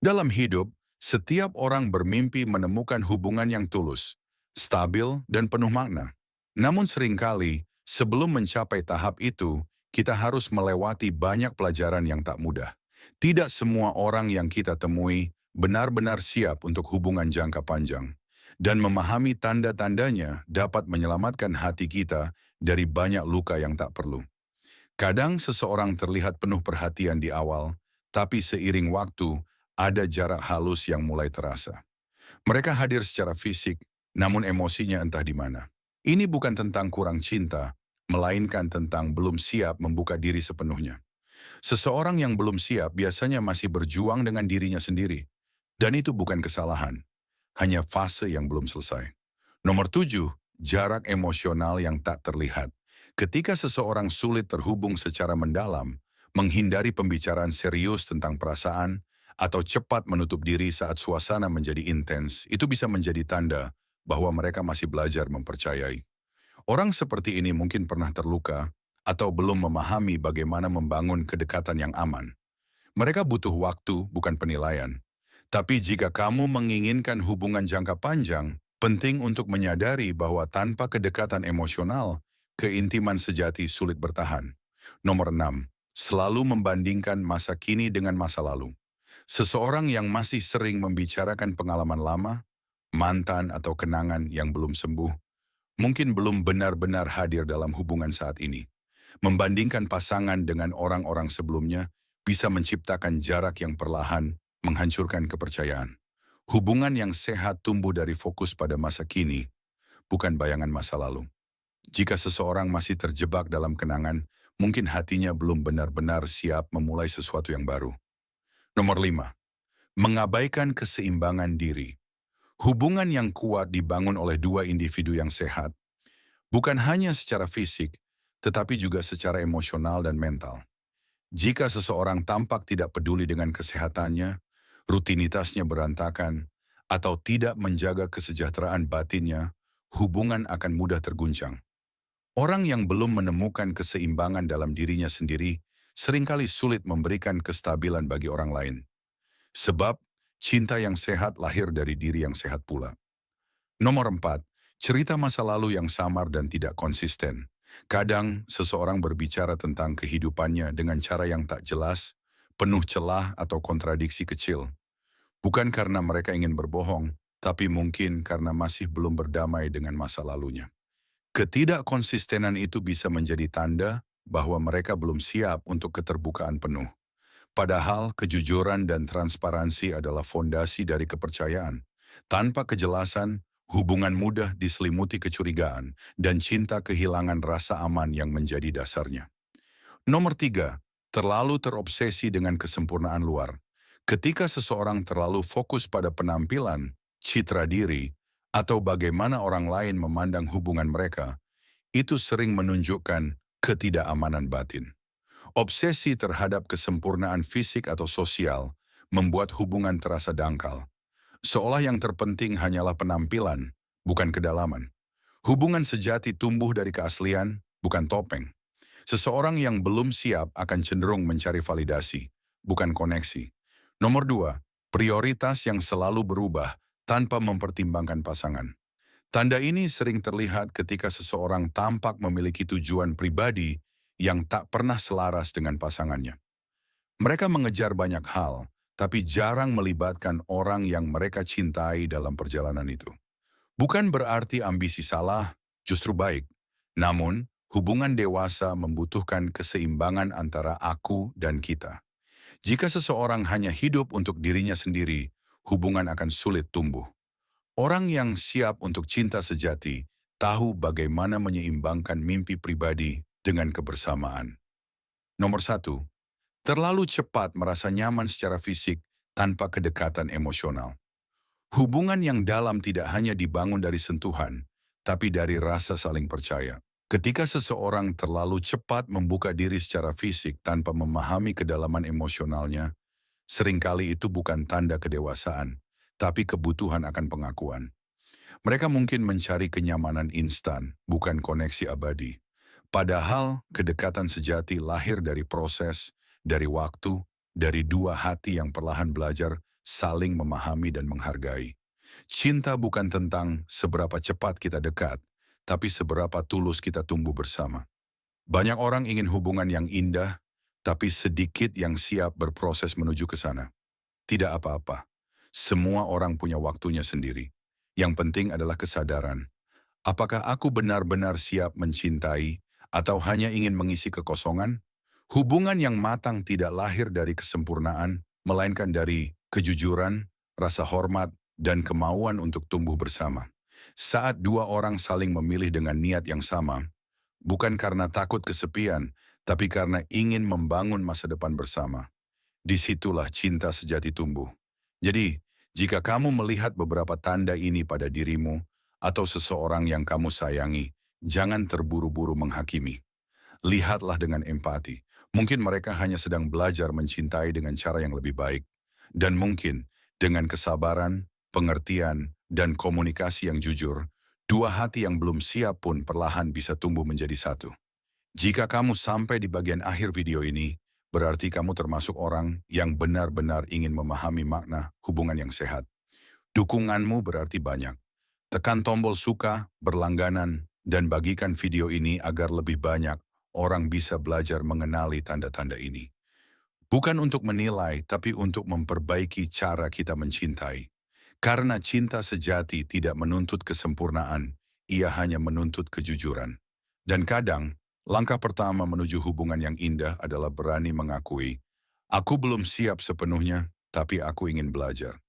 Dalam hidup, setiap orang bermimpi menemukan hubungan yang tulus, stabil, dan penuh makna. Namun seringkali, sebelum mencapai tahap itu, kita harus melewati banyak pelajaran yang tak mudah. Tidak semua orang yang kita temui benar-benar siap untuk hubungan jangka panjang. Dan memahami tanda-tandanya dapat menyelamatkan hati kita dari banyak luka yang tak perlu. Kadang seseorang terlihat penuh perhatian di awal, tapi seiring waktu, ada jarak halus yang mulai terasa. Mereka hadir secara fisik, namun emosinya entah di mana. Ini bukan tentang kurang cinta, melainkan tentang belum siap membuka diri sepenuhnya. Seseorang yang belum siap biasanya masih berjuang dengan dirinya sendiri. Dan itu bukan kesalahan, hanya fase yang belum selesai. Nomor 7, jarak emosional yang tak terlihat. Ketika seseorang sulit terhubung secara mendalam, menghindari pembicaraan serius tentang perasaan, atau cepat menutup diri saat suasana menjadi intens, itu bisa menjadi tanda bahwa mereka masih belajar mempercayai. Orang seperti ini mungkin pernah terluka, atau belum memahami bagaimana membangun kedekatan yang aman. Mereka butuh waktu, bukan penilaian. Tapi jika kamu menginginkan hubungan jangka panjang, penting untuk menyadari bahwa tanpa kedekatan emosional, keintiman sejati sulit bertahan. Nomor 6, selalu membandingkan masa kini dengan masa lalu. Seseorang yang masih sering membicarakan pengalaman lama, mantan atau kenangan yang belum sembuh, mungkin belum benar-benar hadir dalam hubungan saat ini. Membandingkan pasangan dengan orang-orang sebelumnya bisa menciptakan jarak yang perlahan, menghancurkan kepercayaan. Hubungan yang sehat tumbuh dari fokus pada masa kini, bukan bayangan masa lalu. Jika seseorang masih terjebak dalam kenangan, mungkin hatinya belum benar-benar siap memulai sesuatu yang baru. Nomor 5, mengabaikan keseimbangan diri. Hubungan yang kuat dibangun oleh dua individu yang sehat, bukan hanya secara fisik, tetapi juga secara emosional dan mental. Jika seseorang tampak tidak peduli dengan kesehatannya, rutinitasnya berantakan, atau tidak menjaga kesejahteraan batinnya, hubungan akan mudah terguncang. Orang yang belum menemukan keseimbangan dalam dirinya sendiri seringkali sulit memberikan kestabilan bagi orang lain. Sebab, cinta yang sehat lahir dari diri yang sehat pula. Nomor 4, cerita masa lalu yang samar dan tidak konsisten. Kadang, seseorang berbicara tentang kehidupannya dengan cara yang tak jelas, penuh celah atau kontradiksi kecil. Bukan karena mereka ingin berbohong, tapi mungkin karena masih belum berdamai dengan masa lalunya. Ketidakkonsistenan itu bisa menjadi tanda bahwa mereka belum siap untuk keterbukaan penuh. Padahal kejujuran dan transparansi adalah fondasi dari kepercayaan. Tanpa kejelasan, hubungan mudah diselimuti kecurigaan dan cinta kehilangan rasa aman yang menjadi dasarnya. Nomor 3, terlalu terobsesi dengan kesempurnaan luar. Ketika seseorang terlalu fokus pada penampilan, citra diri, atau bagaimana orang lain memandang hubungan mereka, itu sering menunjukkan ketidakamanan batin. Obsesi terhadap kesempurnaan fisik atau sosial membuat hubungan terasa dangkal. Seolah yang terpenting hanyalah penampilan, bukan kedalaman. Hubungan sejati tumbuh dari keaslian, bukan topeng. Seseorang yang belum siap akan cenderung mencari validasi, bukan koneksi. Nomor 2, prioritas yang selalu berubah tanpa mempertimbangkan pasangan. Tanda ini sering terlihat ketika seseorang tampak memiliki tujuan pribadi yang tak pernah selaras dengan pasangannya. Mereka mengejar banyak hal, tapi jarang melibatkan orang yang mereka cintai dalam perjalanan itu. Bukan berarti ambisi salah, justru baik. Namun, hubungan dewasa membutuhkan keseimbangan antara aku dan kita. Jika seseorang hanya hidup untuk dirinya sendiri, hubungan akan sulit tumbuh. Orang yang siap untuk cinta sejati tahu bagaimana menyeimbangkan mimpi pribadi dengan kebersamaan. Nomor 1, terlalu cepat merasa nyaman secara fisik tanpa kedekatan emosional. Hubungan yang dalam tidak hanya dibangun dari sentuhan, tapi dari rasa saling percaya. Ketika seseorang terlalu cepat membuka diri secara fisik tanpa memahami kedalaman emosionalnya, seringkali itu bukan tanda kedewasaan, tapi kebutuhan akan pengakuan. Mereka mungkin mencari kenyamanan instan, bukan koneksi abadi. Padahal kedekatan sejati lahir dari proses, dari waktu, dari dua hati yang perlahan belajar saling memahami dan menghargai. Cinta bukan tentang seberapa cepat kita dekat, tapi seberapa tulus kita tumbuh bersama. Banyak orang ingin hubungan yang indah, tapi sedikit yang siap berproses menuju ke sana. Tidak apa-apa. Semua orang punya waktunya sendiri. Yang penting adalah kesadaran. Apakah aku benar-benar siap mencintai atau hanya ingin mengisi kekosongan? Hubungan yang matang tidak lahir dari kesempurnaan, melainkan dari kejujuran, rasa hormat, dan kemauan untuk tumbuh bersama. Saat dua orang saling memilih dengan niat yang sama, bukan karena takut kesepian, tapi karena ingin membangun masa depan bersama. Disitulah cinta sejati tumbuh. Jadi, jika kamu melihat beberapa tanda ini pada dirimu atau seseorang yang kamu sayangi, jangan terburu-buru menghakimi. Lihatlah dengan empati. Mungkin mereka hanya sedang belajar mencintai dengan cara yang lebih baik. Dan mungkin dengan kesabaran, pengertian, dan komunikasi yang jujur, dua hati yang belum siap pun perlahan bisa tumbuh menjadi satu. Jika kamu sampai di bagian akhir video ini, berarti kamu termasuk orang yang benar-benar ingin memahami makna hubungan yang sehat. Dukunganmu berarti banyak. Tekan tombol suka, berlangganan, dan bagikan video ini agar lebih banyak orang bisa belajar mengenali tanda-tanda ini. Bukan untuk menilai, tapi untuk memperbaiki cara kita mencintai. Karena cinta sejati tidak menuntut kesempurnaan, ia hanya menuntut kejujuran. Dan kadang, langkah pertama menuju hubungan yang indah adalah berani mengakui, aku belum siap sepenuhnya, tapi aku ingin belajar.